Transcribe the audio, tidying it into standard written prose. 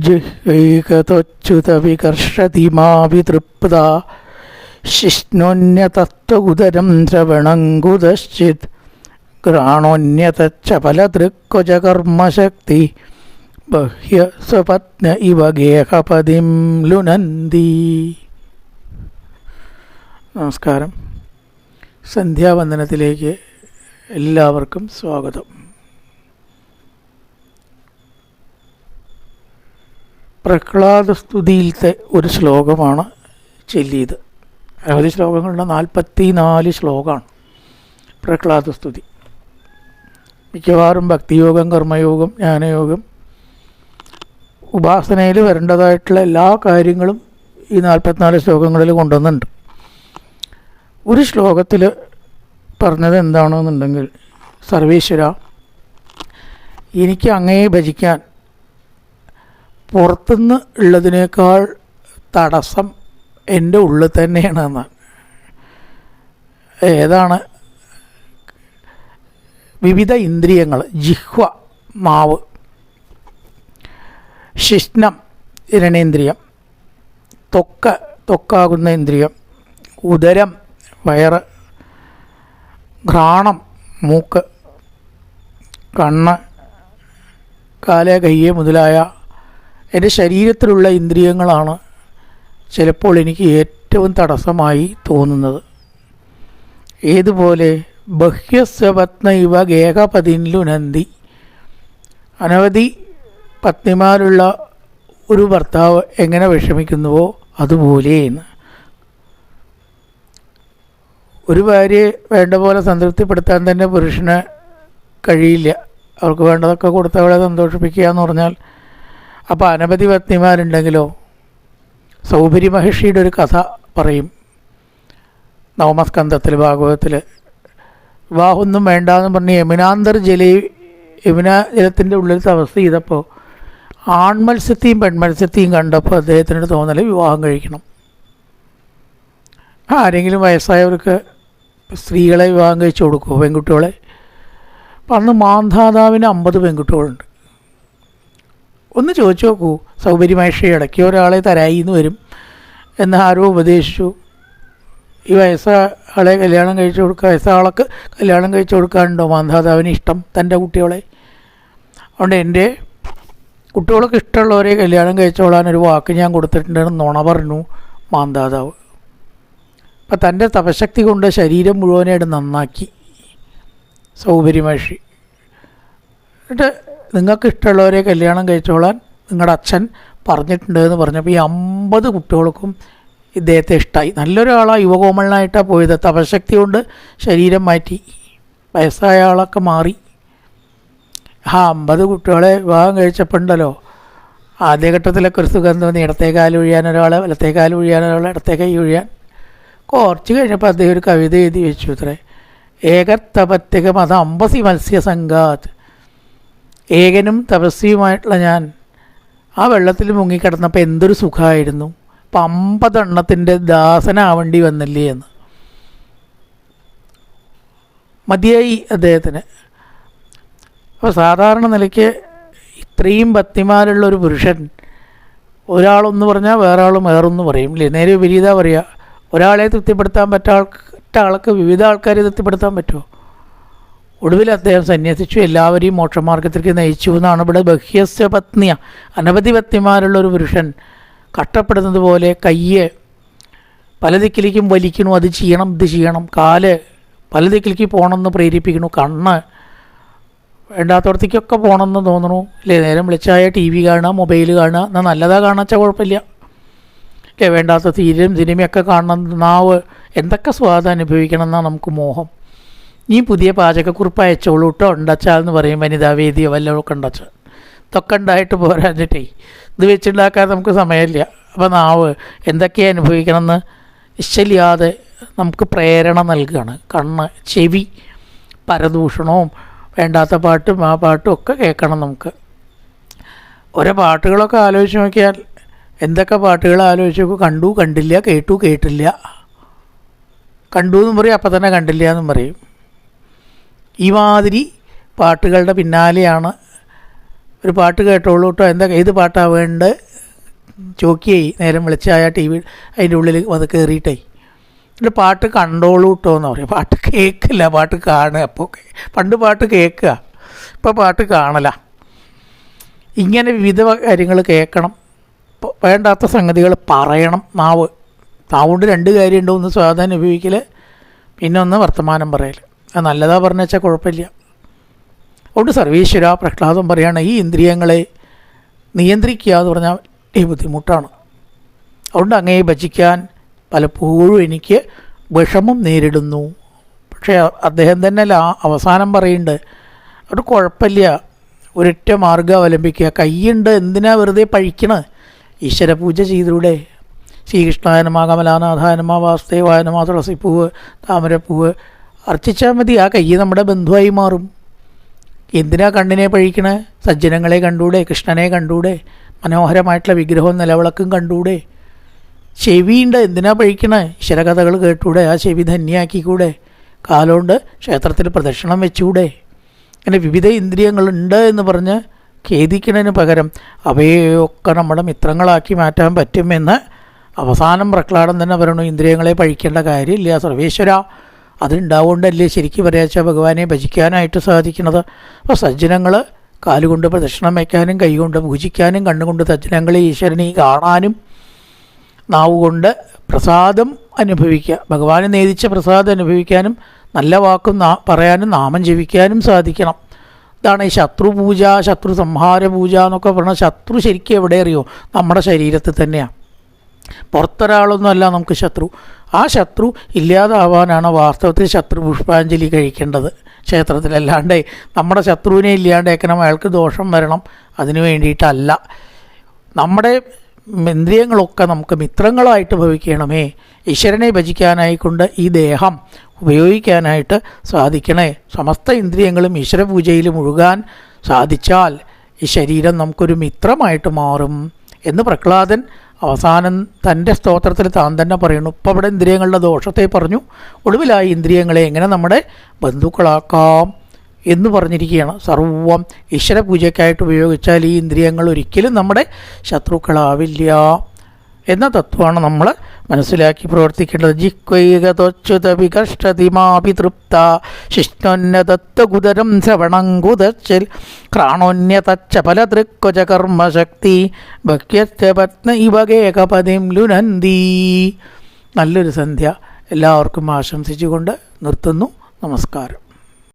ജിഹ്വൈകതൊച്യുതവികർഷതിമാവിതൃപ്ത ശിഷ്ണോന്യതത്വകുദരം ശ്രവണങ്കുതശ്ചിത് ഘ്രാണോന്യതച്ചപലദൃക്വചകർമ്മശക്തി ബഹ്യ സ്വപത്ന ഇവ ഗേഹപതിം ലുനന്തി. നമസ്കാരം. സന്ധ്യാവന്ദനത്തിലേക്ക് എല്ലാവർക്കും സ്വാഗതം. പ്രഹ്ലാദസ്തുതിയിലത്തെ ഒരു ശ്ലോകമാണ് ചൊല്ലിയത്. അനവധി ശ്ലോകങ്ങളുണ്ട്. 44 ശ്ലോകമാണ് പ്രഹ്ലാദസ്തുതി. മിക്കവാറും ഭക്തിയോഗം, കർമ്മയോഗം, ജ്ഞാനയോഗം, ഉപാസനയിൽ വരേണ്ടതായിട്ടുള്ള എല്ലാ കാര്യങ്ങളും ഈ 44 ശ്ലോകങ്ങളിൽ കൊണ്ടുവന്നുണ്ട്. ഒരു ശ്ലോകത്തിൽ പറഞ്ഞത് എന്താണെന്നുണ്ടെങ്കിൽ, സർവേശ്വര, എനിക്ക് അങ്ങയെ ഭജിക്കാൻ പുറത്തുനിന്ന് ഉള്ളതിനേക്കാൾ തടസ്സം എൻ്റെ ഉള്ളിൽ തന്നെയാണ് എന്നാണ്. ഏതാണ്? വിവിധ ഇന്ദ്രിയങ്ങൾ. ജിഹ്വ മാവ്, ശിഷ്ണം ഇരണേന്ദ്രിയം, ത്വക്കാകുന്ന ഇന്ദ്രിയം, ഉദരം വയറ്, ഘ്രാണം മൂക്ക്, കണ്ണ്, കാല്, കയ്യ് മുതലായ എൻ്റെ ശരീരത്തിലുള്ള ഇന്ദ്രിയങ്ങളാണ് ചിലപ്പോൾ എനിക്ക് ഏറ്റവും തടസ്സമായി തോന്നുന്നത്. ഏതുപോലെ? ബഹ്യസ്വപത്ന ഇവ ഗേഹപതിൻലുനന്തി. അനവധി പത്നിമാരുള്ള ഒരു ഭർത്താവ് എങ്ങനെ വിഷമിക്കുന്നുവോ അതുപോലെയെന്ന്. ഒരു ഭാര്യയെ വേണ്ട പോലെ സംതൃപ്തിപ്പെടുത്താൻ തന്നെ പുരുഷന് കഴിയില്ല. അവർക്ക് വേണ്ടതൊക്കെ കൊടുത്ത് അവളെ സന്തോഷിപ്പിക്കുക എന്ന് പറഞ്ഞാൽ, അപ്പോൾ അനവധി പത്നിമാരുണ്ടെങ്കിലോ? സൗഭരി മഹർഷിയുടെ ഒരു കഥ പറയും നവമസ്കന്ധത്തിൽ, ഭാഗവതത്തിൽ. വിവാഹമൊന്നും വേണ്ടാന്ന് പറഞ്ഞ് യമുനാ ജലത്തിൻ്റെ ഉള്ളിൽ തപസ് ചെയ്തപ്പോൾ ആൺമത്സ്യത്തെയും പെൺമത്സ്യത്തെയും കണ്ടപ്പോൾ അദ്ദേഹത്തിനോട് തോന്നൽ വിവാഹം കഴിക്കണം. ആരെങ്കിലും വയസ്സായവർക്ക് സ്ത്രീകളെ വിവാഹം കഴിച്ചു കൊടുക്കുമോ, പെൺകുട്ടികളെ? അപ്പം അന്ന് മാന്ധാതാവിന് 50 പെൺകുട്ടികളുണ്ട്. ഒന്ന് ചോദിച്ചു നോക്കൂ. സൗഭരി മഹർഷി ഇടയ്ക്ക് ഒരാളെ തരായിന്ന് വരും എന്ന് ആരോ ഉപദേശിച്ചു. ഈ വയസ്സാളെ കല്യാണം കഴിച്ചു കൊടുക്കുക, വയസ്സാളക്ക് കല്യാണം കഴിച്ചു കൊടുക്കാനുണ്ടോ മാന്ധാതാവിന് ഇഷ്ടം തൻ്റെ കുട്ടികളെ? അതുകൊണ്ട് എൻ്റെ കുട്ടികൾക്ക് ഇഷ്ടമുള്ളവരെ കല്യാണം കഴിച്ചോളാനൊരു വാക്ക് ഞാൻ കൊടുത്തിട്ടുണ്ടെന്ന് നുണ പറഞ്ഞു മാന്ധാതാവ്. അപ്പം തൻ്റെ തപശക്തി കൊണ്ട് ശരീരം മുഴുവനായിട്ട് നന്നാക്കി സൗഭരി മഹർഷി. എന്നിട്ട് നിങ്ങൾക്ക് ഇഷ്ടമുള്ളവരെ കല്യാണം കഴിച്ചോളാൻ നിങ്ങളുടെ അച്ഛൻ പറഞ്ഞിട്ടുണ്ട് എന്ന് പറഞ്ഞപ്പോൾ ഈ 50 കുട്ടികൾക്കും ഇദ്ദേഹത്തെ ഇഷ്ടമായി. നല്ലൊരാളാണ്, യുവകോമളനായിട്ടാണ് പോയത്. തപശക്തി കൊണ്ട് ശരീരം മാറ്റി, വയസ്സായ ആളൊക്കെ മാറി. 50 കുട്ടികളെ വിവാഹം കഴിച്ചപ്പോണ്ടല്ലോ, ആദ്യഘട്ടത്തിലൊക്കെ ഒരു സുഖം തോന്നി. ഇടത്തേക്കാൽ ഒഴിയാൻ ഒരാൾ, വലത്തേക്കാൽ ഒഴിയാൻ ഒരാൾ, ഇടത്തേ കൈ ഒഴിയാൻ. കുറച്ച് കഴിഞ്ഞപ്പോൾ അദ്ദേഹം ഒരു കവിത എഴുതി വെച്ചു. ഇത്രേ: ഏകത്തപത്യകം അത് 50 മത്സ്യസംഗാത്. ഏകനും തപസ്വിയുമായിട്ടുള്ള ഞാൻ ആ വെള്ളത്തിൽ മുങ്ങിക്കിടന്നപ്പോൾ എന്തൊരു സുഖമായിരുന്നു. അപ്പം 50 എണ്ണത്തിൻ്റെ ദാസനാവേണ്ടി വന്നില്ലേ എന്ന്. മതിയായി അദ്ദേഹത്തിന്. അപ്പോൾ സാധാരണ നിലയ്ക്ക് ഇത്രയും പത്നിമാരുള്ളൊരു പുരുഷൻ, ഒരാളൊന്ന് പറഞ്ഞാൽ വേറെ ആൾ വേറൊന്ന് പറയും ഇല്ലേ? നേരെ വിപരീത പറയുക. ഒരാളെ തൃപ്തിപ്പെടുത്താൻ പറ്റാത്ത ആൾക്ക് വിവിധ ആൾക്കാരെ തൃപ്തിപ്പെടുത്താൻ പറ്റുമോ? ഒടുവിൽ അദ്ദേഹം സന്യസിച്ചു, എല്ലാവരെയും മോക്ഷമാർഗത്തിലേക്ക് നയിച്ചു എന്നാണ് ഇവിടെ. ബഹ്യസ്യ പത്നിയ, അനവധി പത്നിമാരുള്ളൊരു പുരുഷൻ കഷ്ടപ്പെടുന്നത് പോലെ കയ്യ് പല ദിക്കിലേക്കും വലിക്കണു, അത് ചെയ്യണം ഇത് ചെയ്യണം. കാല് പല ദിക്കിലേക്ക് പോകണമെന്ന് പ്രേരിപ്പിക്കണു. കണ്ണ് വേണ്ടാത്തടത്തേക്കൊക്കെ പോകണമെന്ന് തോന്നണു അല്ലേ? നേരം വിളിച്ചായ TV കാണുക, മൊബൈൽ കാണുക. എന്നാൽ നല്ലതാ കാണാച്ചാൽ കുഴപ്പമില്ല അല്ലേ? വേണ്ടാത്ത സീരിയലും സിനിമയൊക്കെ കാണണം. നാവ് എന്തൊക്കെ സ്വാദം അനുഭവിക്കണം എന്നാണ് നമുക്ക് മോഹം. നീ പുതിയ പാചകക്കുറിപ്പ് അയച്ചോളൂ കേട്ടോ ഉണ്ടാച്ചാൽ പറയും വനിതാവേദിയോ വല്ലതൊക്കെ ഉണ്ടാച്ചാൽ. ഇതൊക്കെ ഉണ്ടായിട്ട് പോരാഞ്ഞിട്ടേ ഇത് വെച്ചുണ്ടാക്കാൻ നമുക്ക് സമയമില്ല. അപ്പോൾ നാവ് എന്തൊക്കെയാണ് അനുഭവിക്കണമെന്ന് നിശ്ചയില്ലാതെ നമുക്ക് പ്രേരണ നൽകുകയാണ്. കണ്ണ്, ചെവി പരദൂഷണവും വേണ്ടാത്ത പാട്ടും ആ പാട്ടും ഒക്കെ കേൾക്കണം നമുക്ക്. ഓരോ പാട്ടുകളൊക്കെ ആലോചിച്ച് നോക്കിയാൽ എന്തൊക്കെ പാട്ടുകൾ ആലോചിച്ച് നോക്കും. കണ്ടു കണ്ടില്ല, കേട്ടു കേട്ടില്ല. കണ്ടു എന്നും പറയും, അപ്പം തന്നെ കണ്ടില്ല എന്നും പറയും. ഈ മാതിരി പാട്ടുകളുടെ പിന്നാലെയാണ് ഒരു പാട്ട് കേട്ടോളൂ കേട്ടോ, എന്താ ഏത് പാട്ടാണ് വേണ്ടത് ചോക്കിയായി നേരം വിളിച്ചായ ടി വി അതിൻ്റെ ഉള്ളിൽ വന്ന് കയറിയിട്ടേ എന്നിട്ട് പാട്ട് കണ്ടോളൂ കേട്ടോ എന്ന് പറയും. പാട്ട് കേൾക്കില്ല, പാട്ട് കാണുക. അപ്പോൾ പണ്ട് പാട്ട് കേൾക്കുക, ഇപ്പോൾ പാട്ട് കാണല. ഇങ്ങനെ വിവിധ കാര്യങ്ങൾ കേൾക്കണം, വേണ്ടാത്ത സംഗതികൾ പറയണം. നാവുകൊണ്ട് രണ്ട് കാര്യമുണ്ട്, ഒന്ന് സ്വാധീനം അനുഭവിക്കൽ, പിന്നെ ഒന്ന് വർത്തമാനം പറയൽ. അത് നല്ലതാ പറഞ്ഞു വെച്ചാൽ കുഴപ്പമില്ല. അതുകൊണ്ട് സർവീശ്വര പ്രഹ്ലാദം പറയുകയാണ്, ഈ ഇന്ദ്രിയങ്ങളെ നിയന്ത്രിക്കുക എന്ന് പറഞ്ഞാൽ ഈ ബുദ്ധിമുട്ടാണ്. അതുകൊണ്ട് അങ്ങയെ ഭജിക്കാൻ പലപ്പോഴും എനിക്ക് വിഷമം നേരിടുന്നു. പക്ഷേ അദ്ദേഹം തന്നെ അവസാനം പറയുന്നുണ്ട്, അത് കുഴപ്പമില്ല, ഒരൊറ്റ മാർഗ്ഗം അവലംബിക്കുക. കയ്യുണ്ട്, എന്തിനാ വെറുതെ പഴിക്കണത്? ഈശ്വരപൂജ ചെയ്തൂടെ? ശ്രീകൃഷ്ണായ നമഃ, കമലാനാഥായ നമഃ, വാസുദേവായ നമഃ, തുളസിപ്പൂവ്, താമരപ്പൂവ് അർച്ചിച്ചാൽ മതി. ആ കൈ നമ്മുടെ ബന്ധുവായി മാറും. എന്തിനാ കണ്ണിനെ പഴിക്കണേ? സജ്ജനങ്ങളെ കണ്ടൂടെ, കൃഷ്ണനെ കണ്ടൂടെ, മനോഹരമായിട്ടുള്ള വിഗ്രഹവും നിലവിളക്കും കണ്ടൂടെ? ചെവിയുണ്ട്, എന്തിനാ പഴിക്കണേ? ഈശ്വരകഥകൾ കേട്ടൂടെ? ആ ചെവി ധന്യാക്കിക്കൂടെ? കാലുകൊണ്ട് ക്ഷേത്രത്തിൽ പ്രദക്ഷിണം വെച്ചൂടെ? അങ്ങനെ വിവിധ ഇന്ദ്രിയങ്ങളുണ്ട് എന്ന് പറഞ്ഞ് ഖേദിക്കുന്നതിന് പകരം അവയൊക്കെ നമ്മുടെ മിത്രങ്ങളാക്കി മാറ്റാൻ പറ്റുമെന്ന് അവസാനം പ്രഹ്ലാദൻ തന്നെ പറയണു. ഇന്ദ്രിയങ്ങളെ പഴിക്കേണ്ട കാര്യമില്ല സർവേശ്വര, അതുണ്ടാവുകൊണ്ടല്ലേ ശരിക്കും പറയാച്ചാൽ ഭഗവാനെ ഭജിക്കാനായിട്ട് സാധിക്കുന്നത്. അപ്പോൾ സജ്ജനങ്ങൾ കാലുകൊണ്ട് പ്രദക്ഷിണം വയ്ക്കാനും, കൈകൊണ്ട് പൂജിക്കാനും, കണ്ണുകൊണ്ട് സജ്ജനങ്ങളെ ഈശ്വരനെ കാണാനും, നാവുകൊണ്ട് പ്രസാദം അനുഭവിക്കുക, ഭഗവാനെ നേദിച്ച പ്രസാദം അനുഭവിക്കാനും, നല്ല വാക്കും പറയാനും, നാമം ജപിക്കാനും സാധിക്കണം. ഇതാണ് ഈ ശത്രുപൂജ, ശത്രു സംഹാര പൂജ എന്നൊക്കെ പറഞ്ഞാൽ. ശത്രു ശരിക്കും എവിടെ അറിയോ? നമ്മുടെ ശരീരത്തിൽ തന്നെയാണ്. പുറത്തൊരാളൊന്നുമല്ല നമുക്ക് ശത്രു. ആ ശത്രു ഇല്ലാതാവാനാണ് വാസ്തവത്തിൽ ശത്രു പുഷ്പാഞ്ജലി കഴിക്കേണ്ടത് ക്ഷേത്രത്തിൽ. അല്ലാണ്ട് നമ്മുടെ ശത്രുവിനെ ഇല്ലാണ്ടേക്കണം, അയാൾക്ക് ദോഷം വരണം, അതിനു വേണ്ടിയിട്ടല്ല. നമ്മുടെ ഇന്ദ്രിയങ്ങളൊക്കെ നമുക്ക് മിത്രങ്ങളായിട്ട് ഭവിക്കണമേ. ഈശ്വരനെ ഭജിക്കാനായിക്കൊണ്ട് ഈ ദേഹം ഉപയോഗിക്കാനായിട്ട് സാധിക്കണേ. സമസ്ത ഇന്ദ്രിയങ്ങളും ഈശ്വരപൂജയിൽ മുഴുകാൻ സാധിച്ചാൽ ഈ ശരീരം നമുക്കൊരു മിത്രമായിട്ട് മാറും എന്ന് പ്രഹ്ലാദൻ അവസാനം തൻ്റെ സ്തോത്രത്തിൽ താൻ തന്നെ പറയുന്നു. ഇപ്പോൾ അവിടെ ഇന്ദ്രിയങ്ങളുടെ ദോഷത്തെ പറഞ്ഞു, ഒടുവിലായി ഇന്ദ്രിയങ്ങളെ എങ്ങനെ നമ്മുടെ ബന്ധുക്കളാക്കാം എന്ന് പറഞ്ഞിരിക്കുകയാണ്. സർവം ഈശ്വരപൂജയ്ക്കായിട്ട് ഉപയോഗിച്ചാൽ ഈ ഇന്ദ്രിയങ്ങൾ ഒരിക്കലും നമ്മുടെ ശത്രുക്കളാവില്ല എന്ന തത്വമാണ് നമ്മൾ മനസ്സിലാക്കി പ്രവർത്തിക്കേണ്ടത്. ജിക്വൈകതൊച്യുതപി കഷ്ടതിമാപി തൃപ്ത ശിഷ്ണോന്നതത്വകുതരം ശ്രവണങ്കുതച്ചിൽ ക്രാണോന്യതച്ച ഫലതൃക്വച കർമ്മശക്തി ഭക്യത്വപത്ന ഇവകേകപതിം ലുനന്തി. നല്ലൊരു സന്ധ്യ എല്ലാവർക്കും ആശംസിച്ചുകൊണ്ട് നിർത്തുന്നു. നമസ്കാരം.